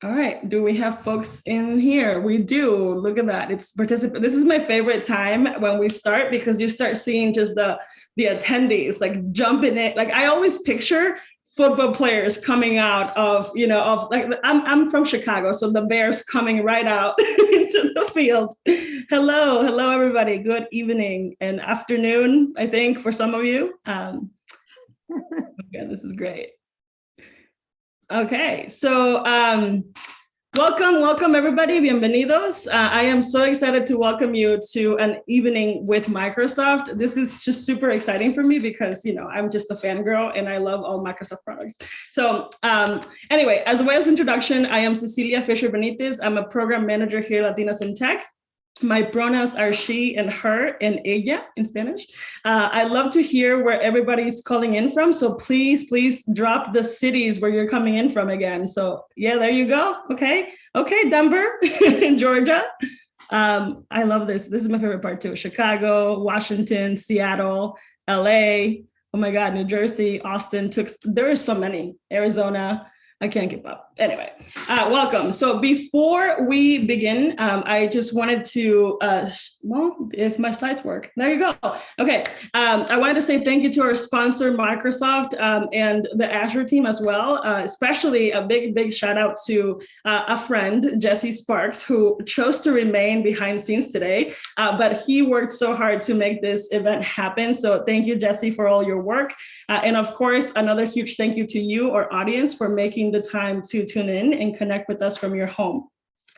All right. Do we have folks in here? We do. Look at that. It's participant. This is my favorite time when we start because you start seeing just the attendees like jumping in. Like I always picture football players coming out of, of like I'm from Chicago, so the Bears coming right out into the field. Hello, everybody. Good evening and afternoon, I think, for some of you. Yeah, this is great. Okay, so welcome everybody, bienvenidos. I am so excited to welcome you to an evening with Microsoft. This is just super exciting for me because, I'm just a fangirl and I love all Microsoft products. So anyway, as a way of introduction, I am Cecilia Fisher Benitez. I'm a program manager here at Latinas in Tech. My pronouns are she and her and ella in Spanish. I love to hear where everybody's calling in from. So please drop the cities where you're coming in from again. So yeah, there you go. Okay, Denver, Georgia. I love this. This is my favorite part too. Chicago, Washington, Seattle, LA. Oh my God, New Jersey, Austin. There are so many. Arizona. I can't keep up. Anyway, welcome. So before we begin, I just wanted to, well, if my slides work, there you go. Okay, I wanted to say thank you to our sponsor, Microsoft, and the Azure team as well, especially a big shout out to a friend, Jesse Sparks, who chose to remain behind scenes today, but he worked so hard to make this event happen. So thank you, Jesse, for all your work. And of course, another huge thank you to you, our audience, for making the time to tune in and connect with us from your home.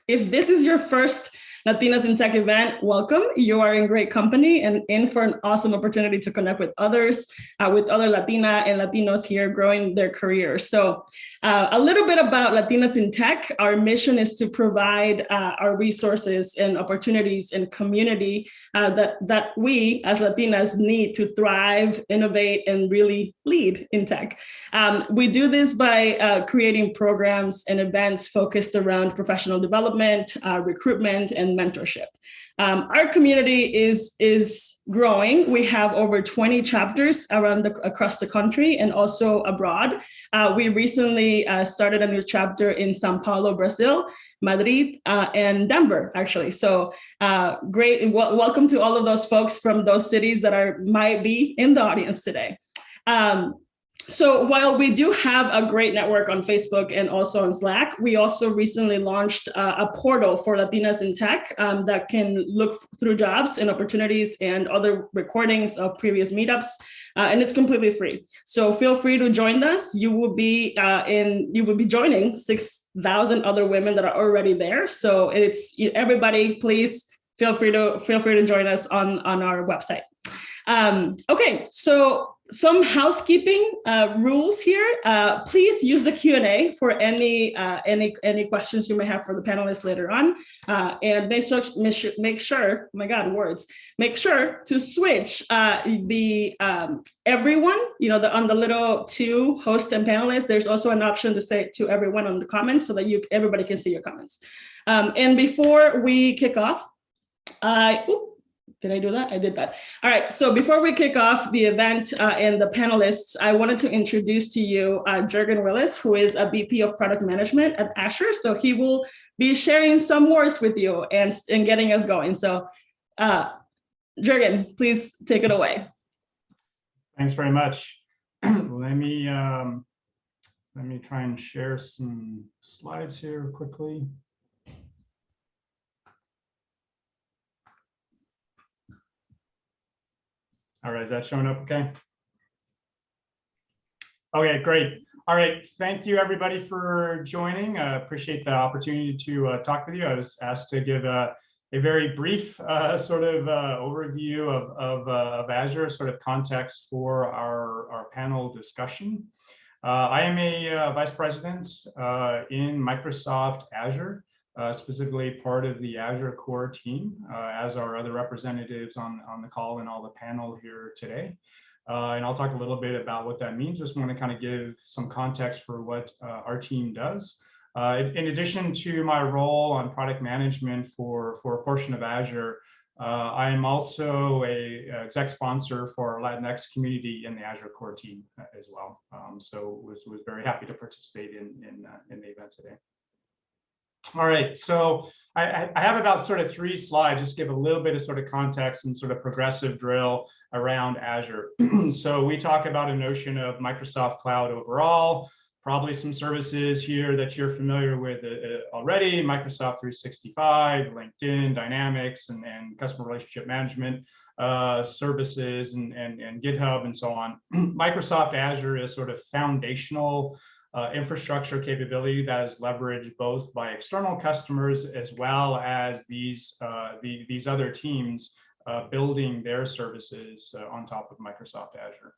If this is your first Latinas in Tech event, welcome. You are in great company and in for an awesome opportunity to connect with others, with other Latina and Latinos here growing their careers. So a little bit about Latinas in Tech. Our mission is to provide our resources and opportunities and community that we as Latinas need to thrive, innovate, and really lead in tech. We do this by creating programs and events focused around professional development, recruitment, and mentorship. Our community is growing. We have over 20 chapters across the country and also abroad. We recently started a new chapter in Sao Paulo, Brazil, Madrid, and Denver, actually. So great. Welcome to all of those folks from those cities that might be in the audience today. So while we do have a great network on Facebook and also on Slack, we also recently launched a portal for Latinas in Tech that can look through jobs and opportunities and other recordings of previous meetups, and it's completely free. So feel free to join us. You will be joining 6,000 other women that are already there. So it's everybody. Please feel free to join us on our website. Okay, so some housekeeping rules here. Please use the Q&A for any questions you may have for the panelists later on, and make sure. Oh my God, words! Make sure to switch the everyone. On the little to host and panelists. There's also an option to say to everyone on the comments so that everybody can see your comments. And before we kick off, did I do that? I did that. All right, so before we kick off the event and the panelists, I wanted to introduce to you Jürgen Willis, who is a VP of Product Management at Azure. So he will be sharing some words with you and getting us going. So Jürgen, please take it away. Thanks very much. Let me try and share some slides here quickly. All right, is that showing up okay? Okay, great. All right, thank you everybody for joining. I appreciate the opportunity to talk with you. I was asked to give a very brief sort of overview of Azure, sort of context for our panel discussion. I am a vice president in Microsoft Azure. Specifically part of the Azure Core team, as are other representatives on the call and all the panel here today. And I'll talk a little bit about what that means. Just want to kind of give some context for what our team does. In addition to my role on product management for a portion of Azure, I am also a exec sponsor for our Latinx community in the Azure Core team as well. So was very happy to participate in the event today. All right, so I have about sort of 3 slides, just give a little bit of sort of context and sort of progressive drill around Azure. So we talk about a notion of Microsoft Cloud overall, probably some services here that you're familiar with already, Microsoft 365, LinkedIn, Dynamics, and customer relationship management services, and GitHub, and so on. Microsoft Azure is sort of foundational infrastructure capability that is leveraged both by external customers as well as these other teams building their services on top of Microsoft Azure.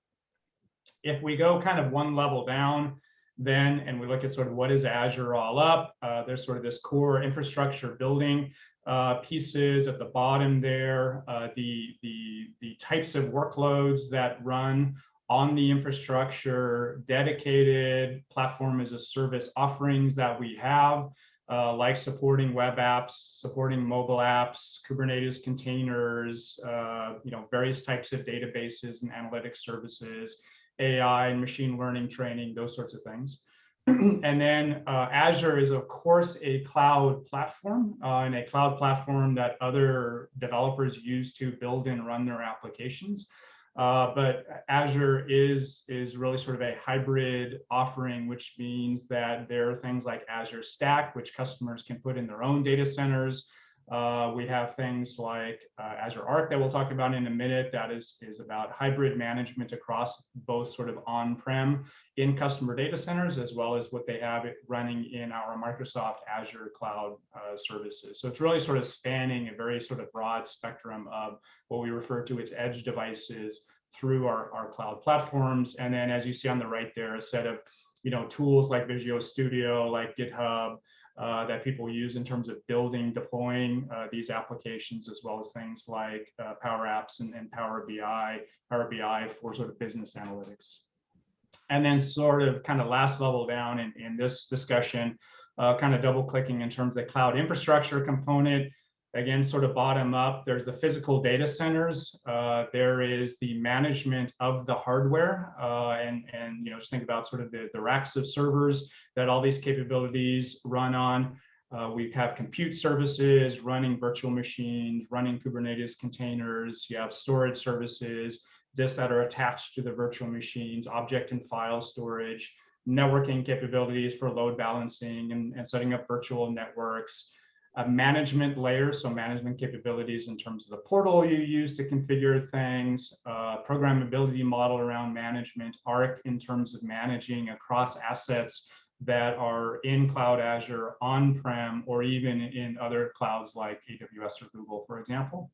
If we go kind of one level down, then, and we look at sort of what is Azure all up, there's sort of this core infrastructure building pieces at the bottom there, the types of workloads that run on the infrastructure, dedicated platform as a service offerings that we have, like supporting web apps, supporting mobile apps, Kubernetes containers, various types of databases and analytics services, AI and machine learning training, those sorts of things. And then Azure is, of course, a cloud platform, and a cloud platform that other developers use to build and run their applications. But Azure is really sort of a hybrid offering, which means that there are things like Azure Stack, which customers can put in their own data centers. We have things like Azure Arc that we'll talk about in a minute, that is about hybrid management across both sort of on-prem in customer data centers, as well as what they have running in our Microsoft Azure cloud services. So it's really sort of spanning a very sort of broad spectrum of what we refer to as edge devices through our cloud platforms. And then, as you see on the right there, a set of tools like Visual Studio, like GitHub, that people use in terms of building, deploying these applications, as well as things like Power Apps and Power BI for sort of business analytics. And then sort of kind of last level down in this discussion, kind of double clicking in terms of the cloud infrastructure component. Again, sort of bottom up, there's the physical data centers. There is the management of the hardware, and just think about sort of the racks of servers that all these capabilities run on. We have compute services, running virtual machines, running Kubernetes containers. You have storage services, disks that are attached to the virtual machines, object and file storage, networking capabilities for load balancing and setting up virtual networks. A management layer, so management capabilities in terms of the portal you use to configure things, programmability model around management, Arc in terms of managing across assets that are in Cloud Azure, on-prem, or even in other clouds like AWS or Google, for example.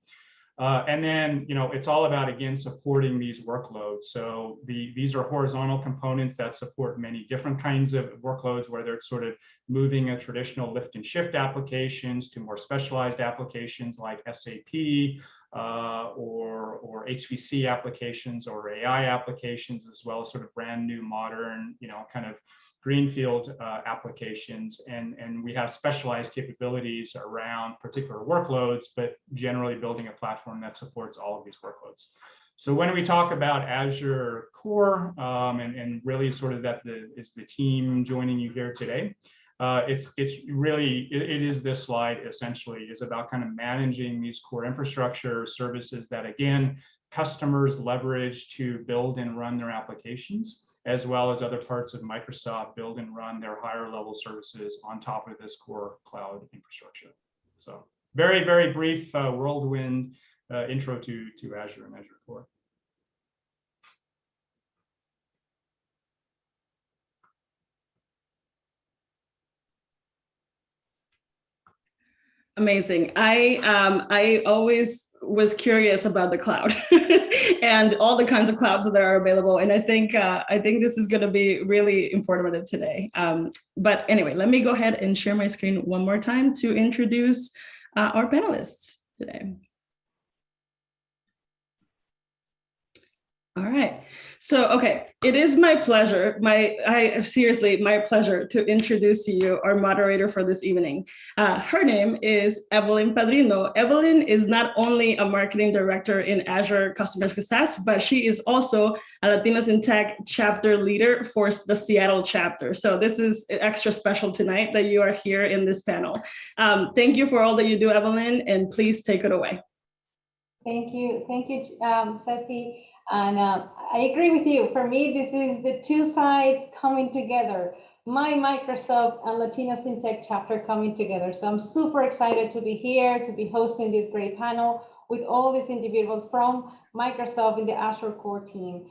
And then, it's all about, again, supporting these workloads. So these are horizontal components that support many different kinds of workloads, whether it's sort of moving a traditional lift and shift applications to more specialized applications like SAP or HPC applications or AI applications, as well as sort of brand new, modern, kind of greenfield applications, and we have specialized capabilities around particular workloads, but generally building a platform that supports all of these workloads. So when we talk about Azure Core, and really sort of that is the team joining you here today, it is this slide essentially is about kind of managing these core infrastructure services that, again, customers leverage to build and run their applications, as well as other parts of Microsoft build and run their higher level services on top of this core cloud infrastructure. So very, very brief whirlwind intro to Azure and Azure Core. Amazing. I always was curious about the cloud and all the kinds of clouds that are available. And I think this is going to be really informative today. But anyway, let me go ahead and share my screen one more time to introduce our panelists today. All right. So, okay, it is my pleasure, seriously, my pleasure to introduce to you our moderator for this evening. Her name is Evelyn Padrino. Evelyn is not only a marketing director in Azure Customer Success, but she is also a Latinas in Tech chapter leader for the Seattle chapter. So this is extra special tonight that you are here in this panel. Thank you for all that you do, Evelyn, and please take it away. Thank you, Ceci. And I agree with you. For me, this is the two sides coming together. My Microsoft and Latinas in Tech chapter coming together. So I'm super excited to be here, to be hosting this great panel with all these individuals from Microsoft in the Azure Core team.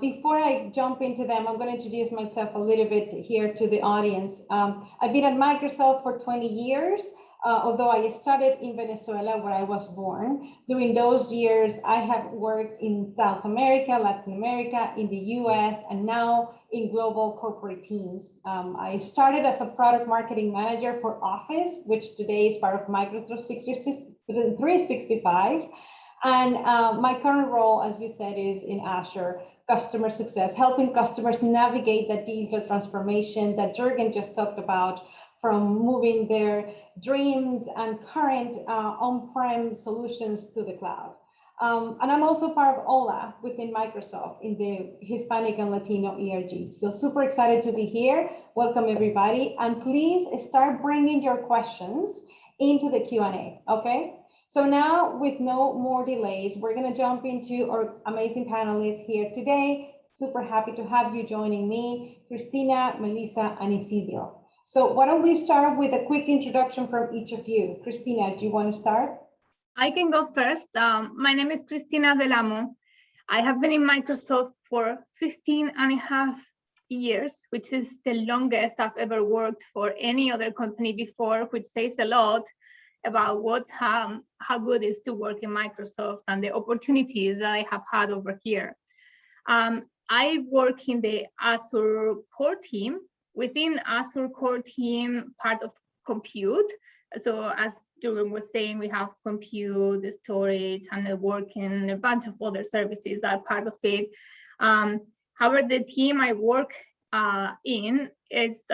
Before I jump into them, I'm going to introduce myself a little bit here to the audience. I've been at Microsoft for 20 years. Although I started in Venezuela where I was born, during those years, I have worked in South America, Latin America, in the US, and now in global corporate teams. I started as a product marketing manager for Office, which today is part of Microsoft 365. And my current role, as you said, is in Azure customer success, helping customers navigate the digital transformation that Jürgen just talked about, from moving their dreams and current on-prem solutions to the cloud. And I'm also part of OLA within Microsoft in the Hispanic and Latino ERG. So super excited to be here. Welcome everybody. And please start bringing your questions into the Q&A, okay? So now with no more delays, we're gonna jump into our amazing panelists here today. Super happy to have you joining me, Cristina, Melissa, and Isidro. So why don't we start with a quick introduction from each of you? Cristina, do you want to start? I can go first. My name is Cristina Delamo. I have been in Microsoft for 15.5 years, which is the longest I've ever worked for any other company before, which says a lot about how good it is to work in Microsoft and the opportunities that I have had over here. I work in the Azure Core team. Within Azure Core team, part of compute. So as Jürgen was saying, we have compute, storage, and networking, and a bunch of other services that are part of it. However, the team I work in is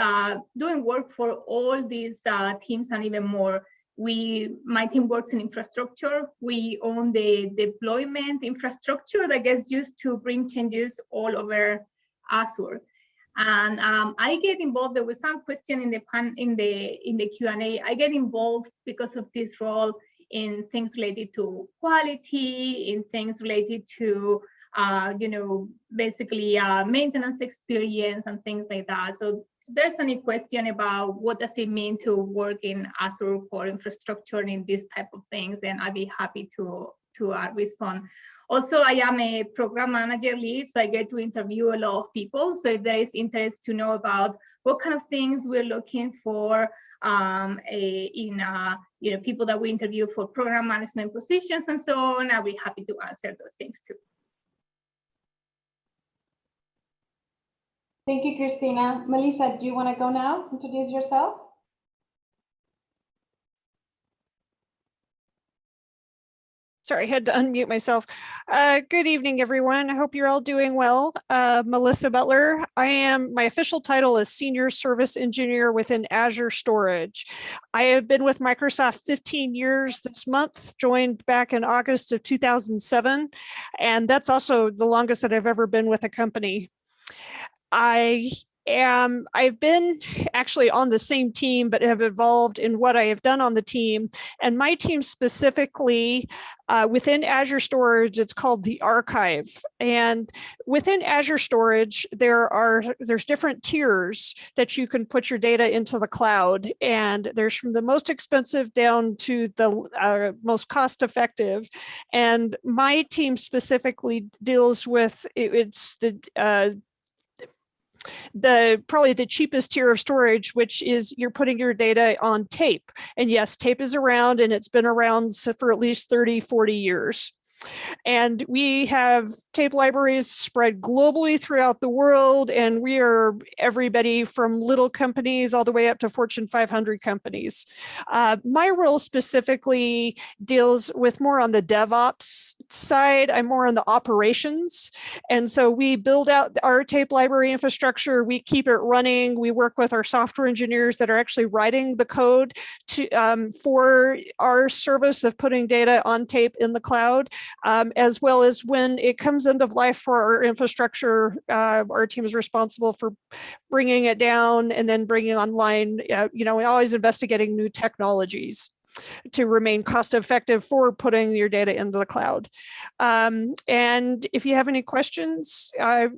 doing work for all these teams and even more. My team works in infrastructure. We own the deployment infrastructure that gets used to bring changes all over Azure. And I get involved. There was some question in the Q&A. I get involved because of this role in things related to quality, in things related to basically maintenance experience and things like that. So if there's any question about what does it mean to work in Azure Core infrastructure and in this type of things, then I'd be happy to respond. Also, I am a program manager lead, so I get to interview a lot of people. So if there is interest to know about what kind of things we're looking for people that we interview for program management positions and so on, I'll be happy to answer those things too. Thank you, Cristina. Melissa, do you want to go now? Introduce yourself. Sorry, I had to unmute myself. Good evening, everyone. I hope you're all doing well. Melissa Butler. My official title is Senior Service Engineer within Azure Storage. I have been with Microsoft 15 years this month, joined back in August of 2007. And that's also the longest that I've ever been with a company. I've been actually on the same team, but have evolved in what I have done on the team. And my team specifically within Azure Storage, it's called the Archive. And within Azure Storage, there's different tiers that you can put your data into the cloud. And there's from the most expensive down to the most cost effective. And my team specifically deals with probably the cheapest tier of storage, which is you're putting your data on tape. And yes, tape is around and it's been around for at least 30, 40 years. And we have tape libraries spread globally throughout the world, and we are everybody from little companies all the way up to Fortune 500 companies. My role specifically deals with more on the DevOps side. I'm more on the operations. And so we build out our tape library infrastructure. We keep it running. We work with our software engineers that are actually writing the code to, for our service of putting data on tape in the cloud, as well as when it comes end of life for our infrastructure, our team is responsible for bringing it down and then bringing online, we're always investigating new technologies to remain cost effective for putting your data into the cloud. And if you have any questions, I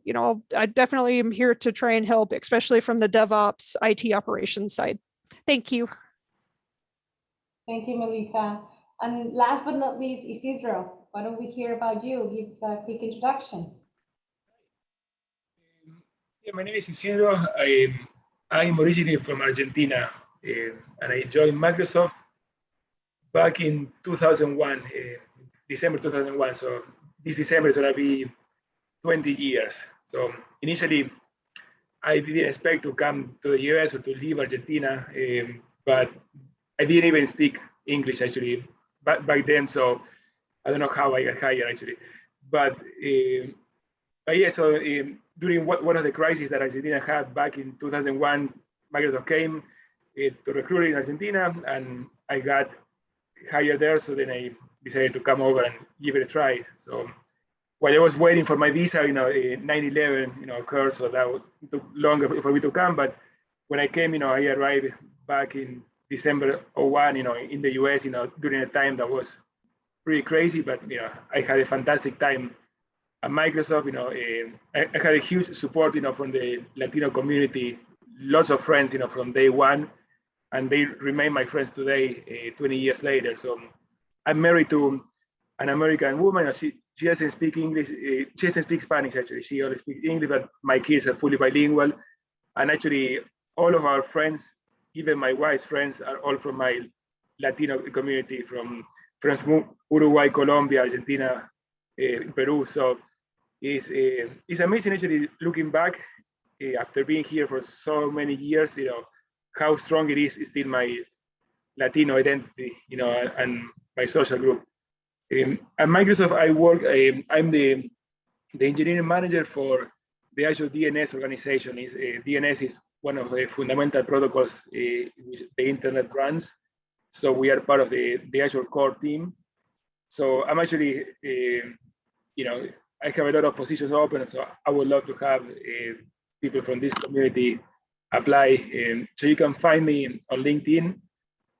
definitely am here to try and help, especially from the DevOps IT operations side. Thank you. Thank you, Melissa. And last but not least, Isidro, why don't we hear about you? Give us a quick introduction. Yeah, my name is Isidro. I'm originally from Argentina, and I joined Microsoft back in 2001, December 2001. So this December is gonna be 20 years. So initially, I didn't expect to come to the US or to leave Argentina, but I didn't even speak English actually back then. So I don't know how I got hired actually. But yeah, so during one of the crises that Argentina had back in 2001, Microsoft came to recruit in Argentina, and I got hired there. So then I decided to come over and give it a try. So while I was waiting for my visa, 9/11, occurred, so that took longer for me to come. But when I came, I arrived back in December 01, in the US, during a time that was pretty crazy, but I had a fantastic time at Microsoft. I had a huge support, from the Latino community, lots of friends, from day one, and they remain my friends today, 20 years later. So I'm married to an American woman. She doesn't speak English. She doesn't speak Spanish, actually. She only speaks English, but my kids are fully bilingual. And actually, all of our friends, even my wife's friends, are all from my Latino community, from Uruguay, Colombia, Argentina, Peru. So it's amazing, actually, looking back after being here for so many years, how strong it is still my Latino identity, and my social group. At Microsoft, I work, I'm the engineering manager for the Azure DNS organization. DNS is one of the fundamental protocols which the internet runs. So we are part of the Azure Core team. So I'm actually, I have a lot of positions open, so I would love to have people from this community apply. So you can find me on LinkedIn,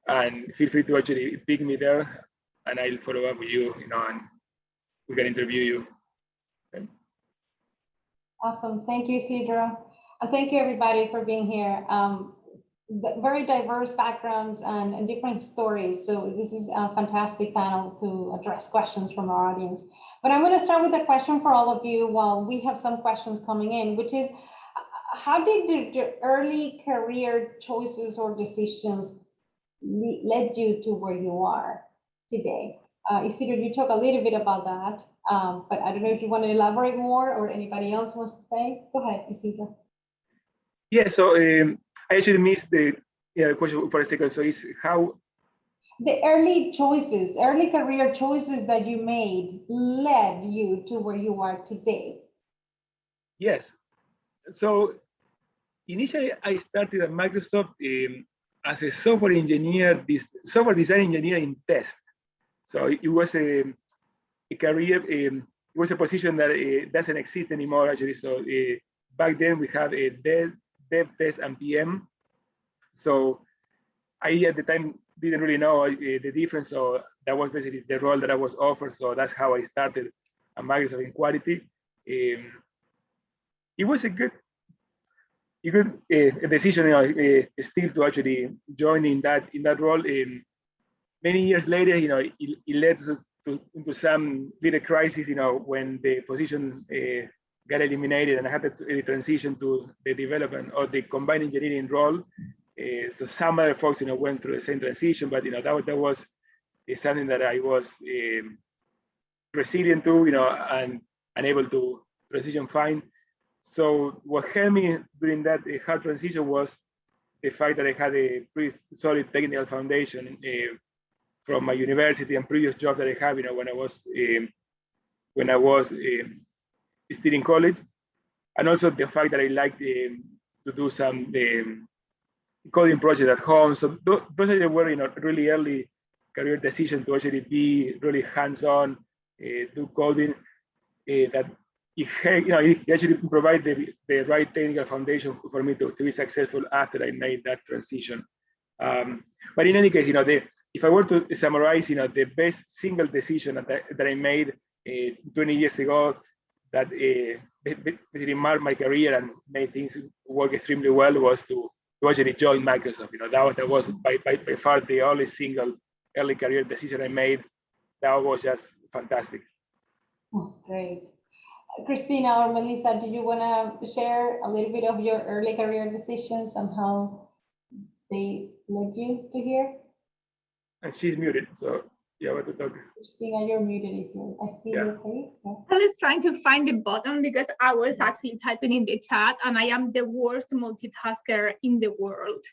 and feel free to actually pick me there, and I'll follow up with you, and we can interview you. Okay. Awesome. Thank you, Isidro. And thank you, everybody, for being here. Very diverse backgrounds and different stories. So this is a fantastic panel to address questions from our audience. But I'm going to start with a question for all of you while we have some questions coming in, which is, how did the early career choices or decisions led you to where you are today? Isidro, you talk a little bit about that, but I don't know if you want to elaborate more or anybody else wants to say. Go ahead, Isidro. Yeah, so I actually missed the question for a second. So it's how the early career choices that you made led you to where you are today. Yes. So initially, I started at Microsoft as a software engineer, software design engineer in test. So it was a career, it was a position that doesn't exist anymore, actually. So back then we had a dev, test, and PM. So I, at the time, didn't really know the difference. So that was basically the role that I was offered. So that's how I started at Microsoft in quality. It was a good decision, still to actually join in that role. Many years later, it led into some little crisis, when the position got eliminated, and I had to transition to the development or the combined engineering role. So some other folks, went through the same transition, but that was something that I was resilient too, and able to transition fine. So what helped me during that hard transition was the fact that I had a pretty solid technical foundation from my university and previous jobs that I have, when I was still in college, and also the fact that I liked to do some coding project at home. So those were, really early career decision to actually be really hands-on, do coding. That it actually provide the right technical foundation for me to be successful after I made that transition. But in any case, if I were to summarize, the best single decision that I made 20 years ago that basically marked my career and made things work extremely well was to actually join Microsoft. That was by far the only single early career decision I made. That was just fantastic. That's great. Christina or Melissa, do you want to share a little bit of your early career decisions and how they led you to here? And she's muted, so yeah, what to talk. Christina, you're muted if you. I see you. Okay. Yeah. I was trying to find the button because I was actually typing in the chat, and I am the worst multitasker in the world.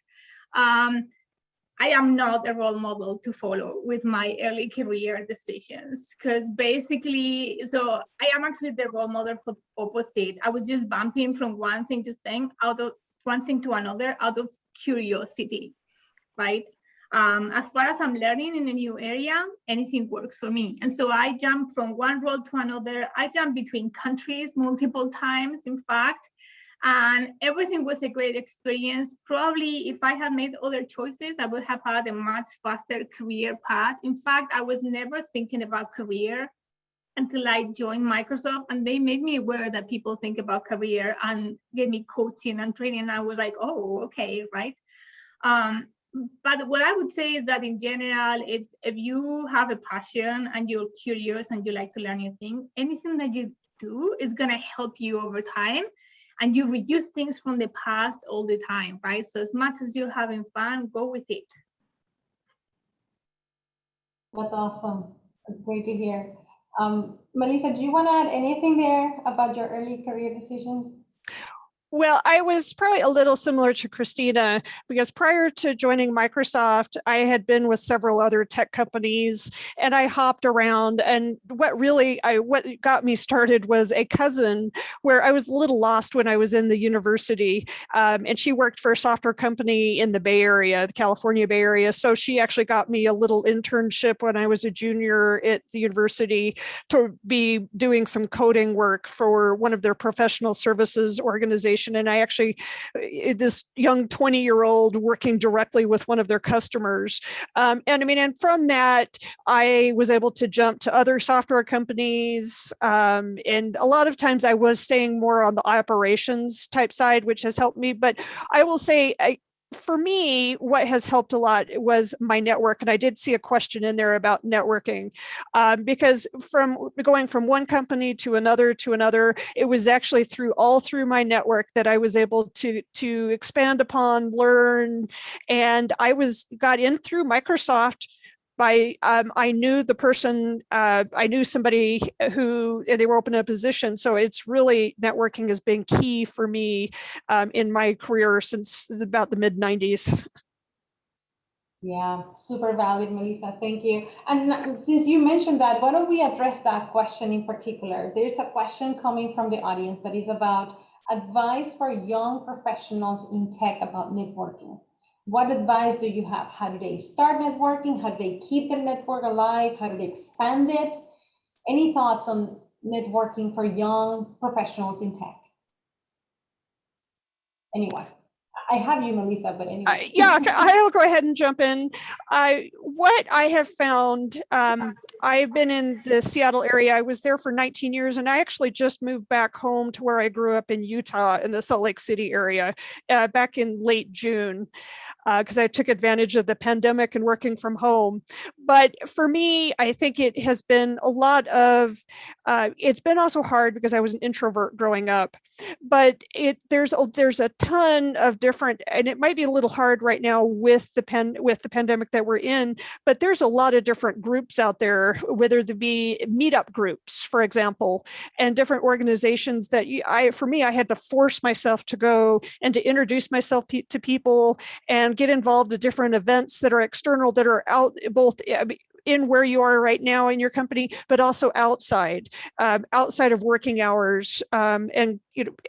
I am not a role model to follow with my early career decisions, because basically, so I am actually the role model for opposite. I was just bumping from one thing to another out of curiosity, right? As far as I'm learning in a new area, anything works for me. And so I jump from one role to another. I jump between countries multiple times, in fact. And everything was a great experience. Probably if I had made other choices, I would have had a much faster career path. In fact, I was never thinking about career until I joined Microsoft, and they made me aware that people think about career and gave me coaching and training. And I was like, oh, okay, right. But what I would say is that in general, it's if you have a passion and you're curious and you like to learn new things, anything that you do is going to help you over time. And you reuse things from the past all the time, right? So as much as you're having fun, go with it. That's awesome. That's great to hear. Melissa, do you want to add anything there about your early career decisions? Well, I was probably a little similar to Christina, because prior to joining Microsoft, I had been with several other tech companies, and I hopped around. And what got me started was a cousin where I was a little lost when I was in the university. And she worked for a software company in the Bay Area, the California Bay Area. So she actually got me a little internship when I was a junior at the university to be doing some coding work for one of their professional services organizations. And I actually, this young 20-year-old working directly with one of their customers. And from that, I was able to jump to other software companies. And a lot of times I was staying more on the operations type side, which has helped me. But I will say, for me, what has helped a lot was my network. And I did see a question in there about networking, because from going from one company to another, it was actually through my network that I was able to expand upon, learn. And I got in through Microsoft. I knew the person, I knew somebody who they were opening a position. So it's really, networking has been key for me in my career since about the mid-90s. Yeah, super valid, Melissa. Thank you. And since you mentioned that, why don't we address that question in particular? There's a question coming from the audience that is about advice for young professionals in tech about networking. What advice do you have? How do they start networking? How do they keep the network alive? How do they expand it? Any thoughts on networking for young professionals in tech? Anyone? I have you, Melissa, but anyway. Yeah, I'll go ahead and jump in. What I have found, I've been in the Seattle area. I was there for 19 years, and I actually just moved back home to where I grew up in Utah, in the Salt Lake City area, back in late June, because I took advantage of the pandemic and working from home. But for me, I think it has been a lot of, it's been also hard because I was an introvert growing up. But there's a ton of different, and it might be a little hard right now with the pandemic that we're in, but there's a lot of different groups out there are, whether they be meetup groups, for example, and different organizations that for me, I had to force myself to go and to introduce myself to people and get involved in different events that are external, that are out both in where you are right now in your company, but also outside of working hours. And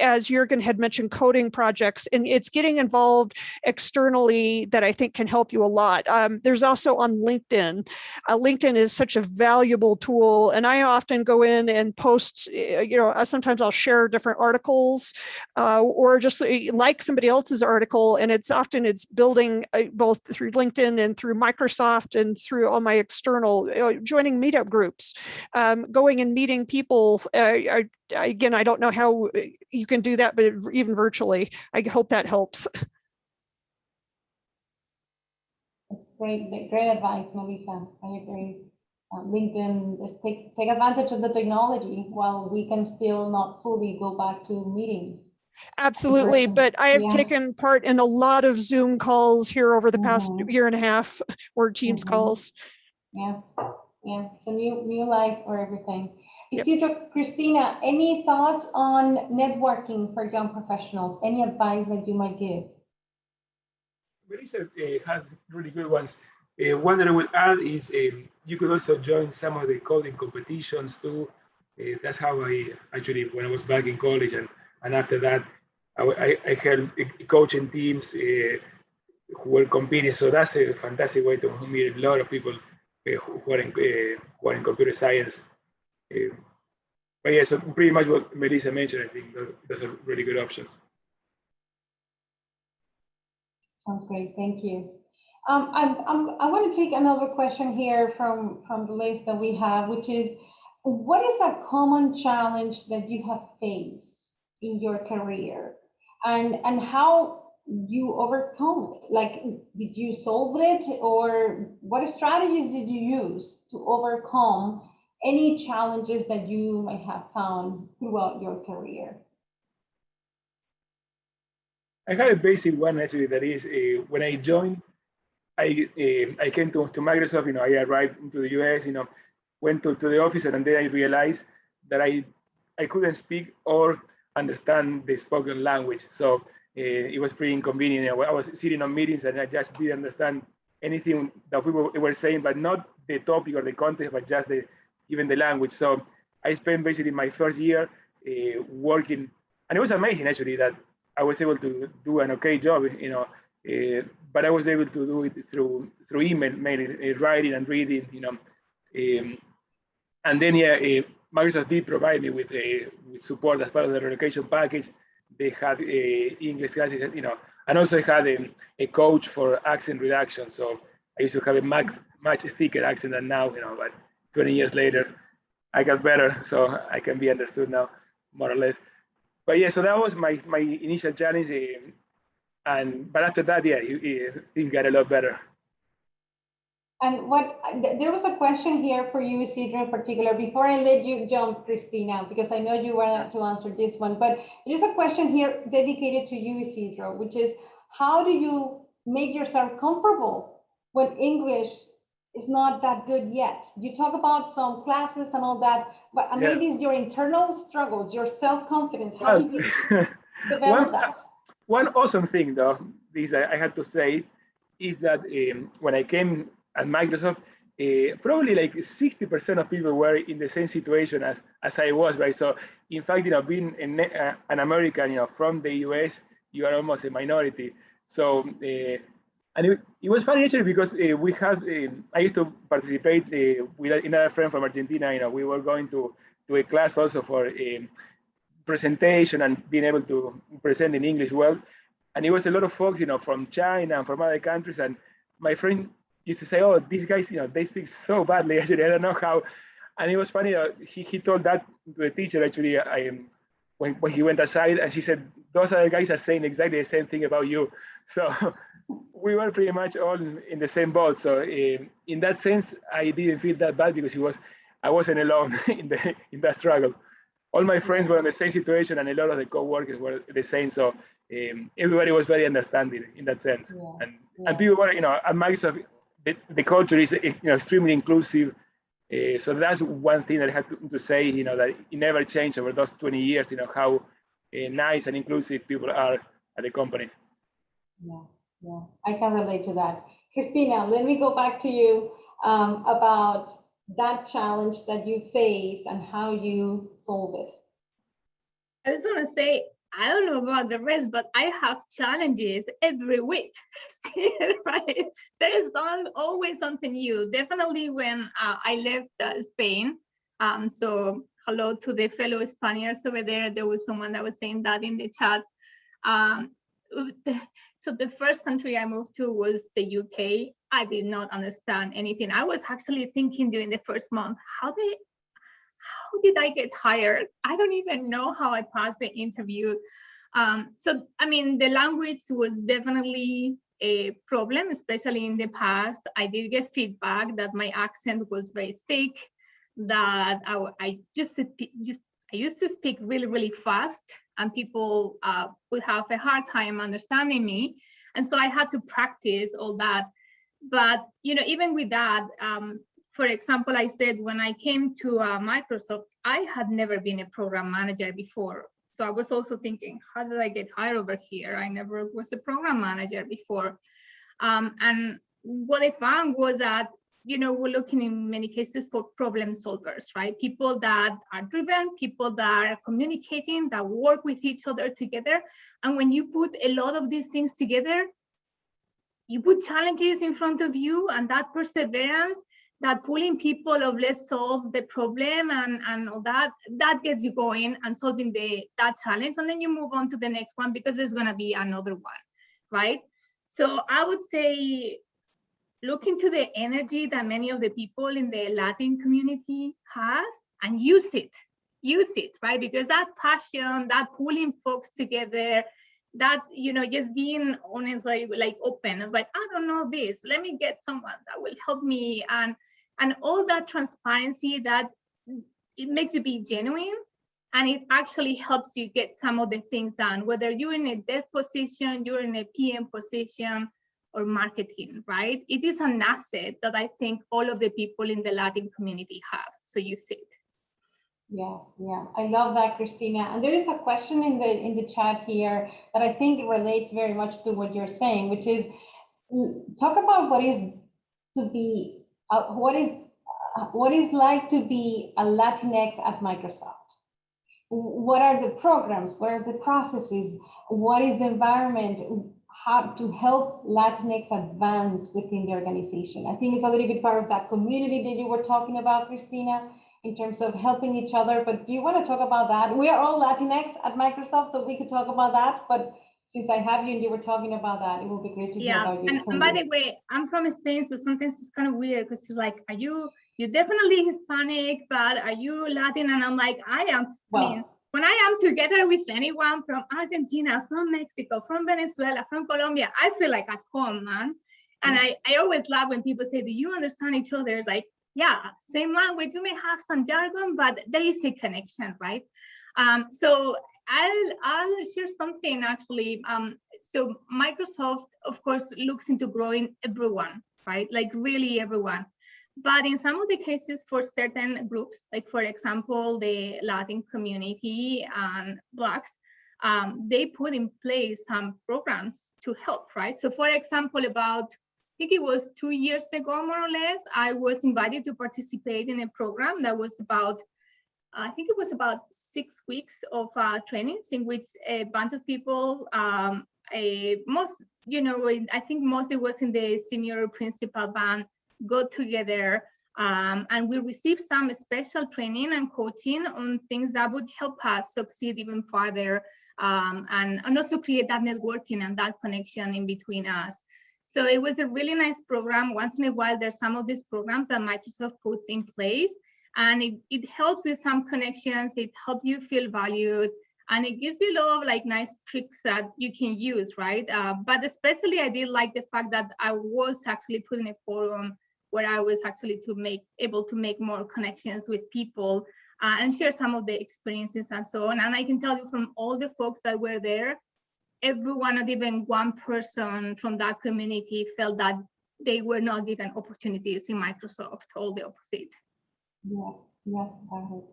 as Jürgen had mentioned, coding projects, and it's getting involved externally that I think can help you a lot. There's also on LinkedIn. LinkedIn is such a valuable tool, and I often go in and post, sometimes I'll share different articles or just like somebody else's article, and it's building both through LinkedIn and through Microsoft and through all my external, joining meetup groups, going and meeting people. Again, I don't know how you can do that, but even virtually, I hope that helps. That's great advice, Melissa. I agree. LinkedIn, just take advantage of the technology while we can still not fully go back to meetings. Absolutely, but I have taken part in a lot of Zoom calls here over the past year and a half, or Teams calls. Yeah, it's a new life for everything. Isidro, Christina, any thoughts on networking for young professionals? Any advice that you might give? Melissa had really good ones. One that I would add is you could also join some of the coding competitions too. That's how I actually, when I was back in college, and after that, I helped coaching teams who were competing. So that's a fantastic way to meet a lot of people who are in computer science. But yeah, so pretty much what Melissa mentioned, I think those are really good options. Sounds great, thank you. I want to take another question here from the list that we have, which is, what is a common challenge that you have faced in your career, and how you overcome it? Like, did you solve it, or what strategies did you use to overcome any challenges that you might have found throughout your career? I have a basic one actually, that is when I joined, I came to Microsoft, I arrived into the US, went to the office, and then I realized that I couldn't speak or understand the spoken language. So it was pretty inconvenient. I was sitting on meetings and I just didn't understand anything that people were saying, but not the topic or the context, but just even the language. So I spent basically my first year working, and it was amazing actually that I was able to do an okay job, but I was able to do it through email, mainly writing and reading, and then Microsoft did provide me with support as part of the relocation package. They had English classes, and also had a coach for accent reduction. So I used to have a much thicker accent than now, but 20 years later, I got better, so I can be understood now, more or less. But yeah, so that was my initial challenge, but after that, things got a lot better. And there was a question here for you, Isidro, in particular, before I let you jump, Christina, because I know you want to answer this one, but there's a question here dedicated to you, Isidro, which is, how do you make yourself comfortable when English is not that good yet? You talk about some classes and all that, but maybe it's your internal struggles, your self-confidence. How do you develop that? One awesome thing, though, this I had to say, is that when I came at Microsoft, probably like 60% of people were in the same situation as I was, right? So in fact, being an American, from the US, you are almost a minority. So, and it was funny actually, because we had, I used to participate with another friend from Argentina. We were going to a class also for presentation and being able to present in English well. And it was a lot of folks, from China and from other countries. And my friend used to say, "Oh, these guys, they speak so badly. Actually, I don't know how." And it was funny. He told that to the teacher actually when he went aside, and she said, "Those other guys are saying exactly the same thing about you." So we were pretty much all in the same boat. So in that sense, I didn't feel that bad, because I wasn't alone in that struggle. All my friends were in the same situation, and a lot of the co-workers were the same. So everybody was very understanding in that sense. And people were, at Microsoft, the culture is extremely inclusive. So that's one thing that I have to say, you know, that it never changed over those 20 years, you know, how nice and inclusive people are at the company. Yeah, yeah, I can relate to that. Christina, let me go back to you about that challenge that you face and how you solve it. I was gonna say, I don't know about the rest, but I have challenges every week, right? There is always something new. Definitely when I left Spain. So hello to the fellow Spaniards over there. There was someone that was saying that in the chat. So the first country I moved to was the UK. I did not understand anything. I was actually thinking during the first month, how did I get hired? I don't even know how I passed the interview. So, I mean, the language was definitely a problem, especially in the past. I did get feedback that my accent was very thick, that I used to speak really, really fast, and people would have a hard time understanding me. And so I had to practice all that. But, you know, even with that, for example, I said when I came to Microsoft, I had never been a program manager before. So I was also thinking, how did I get hired over here? I never was a program manager before. And what I found was that, you know, we're looking in many cases for problem solvers, right? People that are driven, people that are communicating, that work with each other together. And when you put a lot of these things together, you put challenges in front of you, and that perseverance, that pulling people of let's solve the problem and all that gets you going and solving that challenge. And then you move on to the next one because there's going to be another one, right? So I would say, look into the energy that many of the people in the Latin community has and use it, right? Because that passion, that pulling folks together, that, you know, just being honest, like open. It's like, I don't know this, let me get someone that will help me, and all that transparency, that it makes you be genuine, and it actually helps you get some of the things done, whether you're in a dev position, you're in a PM position, or marketing, right? It is an asset that I think all of the people in the Latin community have, so use it. Yeah, yeah, I love that, Christina. And there is a question in the chat here that I think relates very much to what you're saying, which is, talk about what is to be, what is like to be a Latinx at Microsoft. What are the programs? What are the processes? What is the environment? How to help Latinx advance within the organization? I think it's a little bit part of that community that you were talking about, Christina, in terms of helping each other. But do you want to talk about that? We are all Latinx at Microsoft, so we could talk about that. But since I have you and you were talking about that, it will be great to hear about you. And by the way, I'm from Spain, so sometimes it's kind of weird because you're like, you're definitely Hispanic, but are you Latin? And I'm like, I am. Well, I mean, when I am together with anyone from Argentina, from Mexico, from Venezuela, from Colombia, I feel like at home, man. And I always love when people say, do you understand each other? It's like, yeah, same language, you may have some jargon, but there is a connection, right? So I'll share something actually. So Microsoft, of course, looks into growing everyone, right? Like really everyone. But in some of the cases for certain groups, like for example, the Latin community and Blacks, they put in place some programs to help, right? So for example, I think it was 2 years ago, more or less, I was invited to participate in a program that was about, I think it was about 6 weeks of trainings in which a bunch of people, I think mostly was in the senior principal band, got together and we received some special training and coaching on things that would help us succeed even further, and also create that networking and that connection in between us. So it was a really nice program. Once in a while, there's some of these programs that Microsoft puts in place, and it helps with some connections. It helps you feel valued, and it gives you a lot of like nice tricks that you can use, right? But especially I did like the fact that I was actually put in a forum where I was actually able to make more connections with people and share some of the experiences and so on. And I can tell you from all the folks that were there, everyone, not even one person from that community felt that they were not given opportunities in Microsoft, all the opposite. Yeah, got it.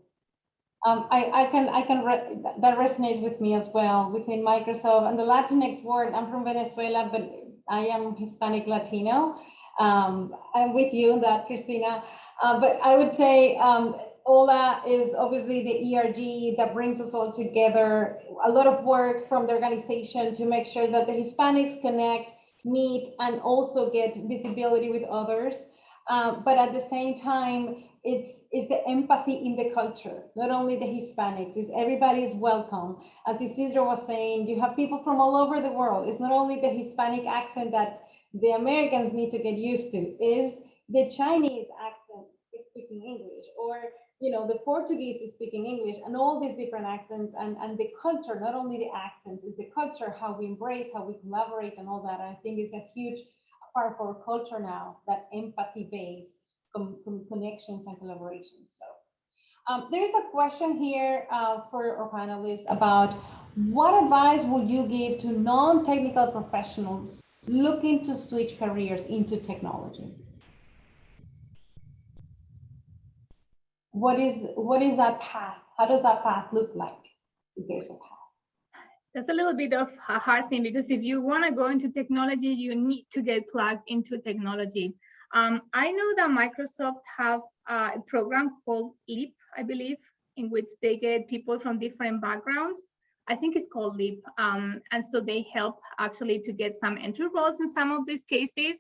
That resonates with me as well within Microsoft and the Latinx world. I'm from Venezuela, but I am Hispanic Latino. I'm with you on that, Christina. But I would say OLA is obviously the ERG that brings us all together. A lot of work from the organization to make sure that the Hispanics connect, meet, and also get visibility with others. But at the same time, it's the empathy in the culture, not only the Hispanics, it's everybody is welcome. As Isidro was saying, you have people from all over the world. It's not only the Hispanic accent that the Americans need to get used to, is the Chinese accent is speaking English, or the Portuguese is speaking English, and all these different accents, and the culture, not only the accents, is the culture, how we embrace, how we collaborate, and all that. I think it's a huge part of our culture now, that empathy-based connections and collaborations. So there is a question here for our panelists about what advice would you give to non-technical professionals looking to switch careers into technology? What is that path? How does that path look like? If there's a path. That's a little bit of a hard thing, because if you want to go into technology, you need to get plugged into technology. I know that Microsoft have a program called LEAP, I believe, in which they get people from different backgrounds. I think it's called LEAP. And so they help actually to get some entry roles in some of these cases.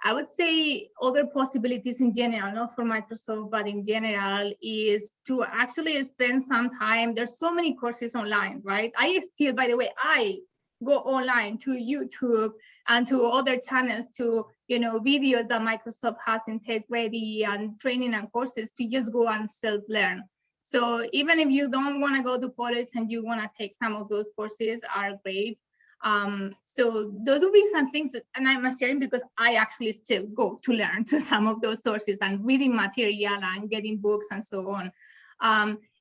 I would say other possibilities in general, not for Microsoft, but in general, is to actually spend some time. There's so many courses online, right? I still, by the way, I go online to YouTube and to other channels to, videos that Microsoft has in Tech Ready and training and courses to just go and self-learn. So even if you don't want to go to college and you want to take some of those courses, are great. So those will be some things that, and I'm sharing because I actually still go to learn to some of those sources and reading material and getting books and so on.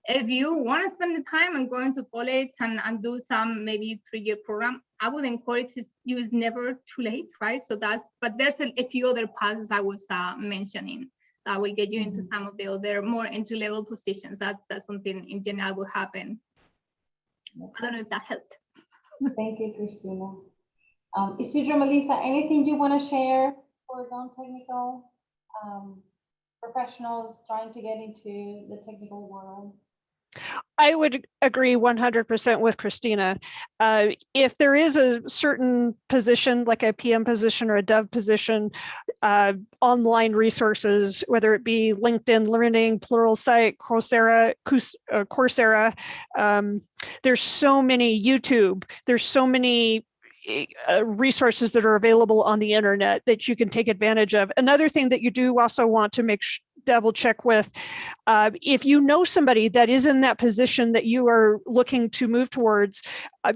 If you want to spend the time and going to college and do some maybe 3-year program, I would encourage you. It's never too late, right? So but there's a few other paths I was mentioning that will get you into some of the other more entry-level positions. That's something in general will happen. I don't know if that helped. Thank you, Christina. Isidro, Melissa, anything you want to share for non-technical professionals trying to get into the technical world? I would agree 100% with Christina. If there is a certain position, like a PM position or a dev position, online resources, whether it be LinkedIn Learning, Pluralsight, Coursera, there's so many YouTube, there's so many resources that are available on the internet that you can take advantage of. Another thing that you do also want to double check with, if you know somebody that is in that position that you are looking to move towards,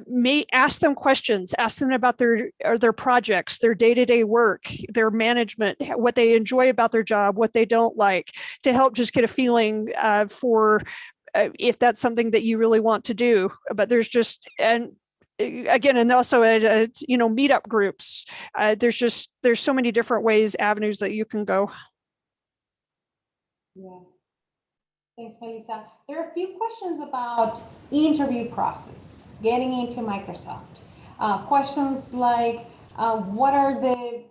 may ask them questions, ask them about their projects, their day-to-day work, their management, what they enjoy about their job, what they don't like, to help just get a feeling for if that's something that you really want to do. But there's just, and again, and also meetup groups, there's so many different avenues that you can go. Yeah. Thanks, Melissa. There are a few questions about interview process, getting into Microsoft. Questions like, what are the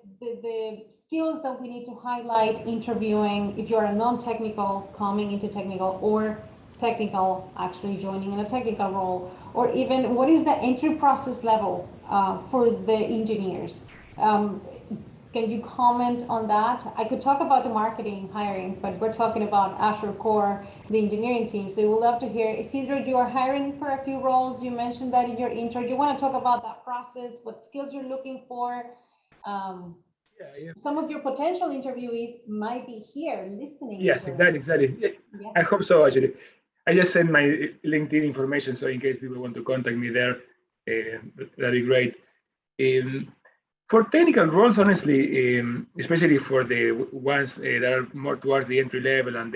skills that we need to highlight interviewing if you're a non-technical coming into technical, or technical actually joining in a technical role, or even what is the entry process level for the engineers? Can you comment on that? I could talk about the marketing hiring, but we're talking about Azure Core, the engineering team. So we'd love to hear, Isidro, you are hiring for a few roles. You mentioned that in your intro. Do you want to talk about that process, what skills you're looking for? Yeah. Some of your potential interviewees might be here listening. Yes, exactly. Yeah. I hope so, actually. I just sent my LinkedIn information, so in case people want to contact me there, that'd be great. For technical roles, honestly, especially for the ones that are more towards the entry level and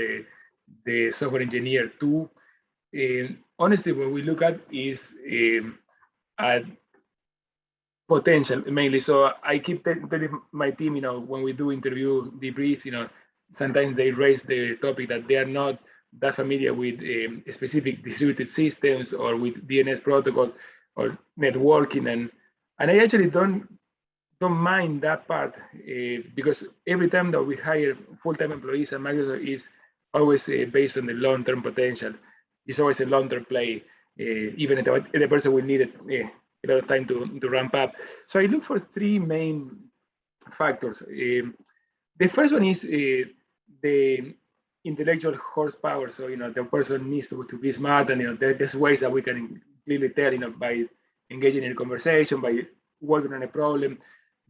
the software engineer too, honestly, what we look at is at potential mainly. So I keep telling my team, when we do interview debriefs, sometimes they raise the topic that they are not that familiar with specific distributed systems or with DNS protocol or networking, and I actually don't mind that part because every time that we hire full-time employees at Microsoft is always based on the long-term potential. It's always a long-term play, even if the person will need a lot of time to ramp up. So I look for three main factors. The first one is the intellectual horsepower. So, the person needs to be smart, and, there's ways that we can clearly tell, by engaging in a conversation, by working on a problem.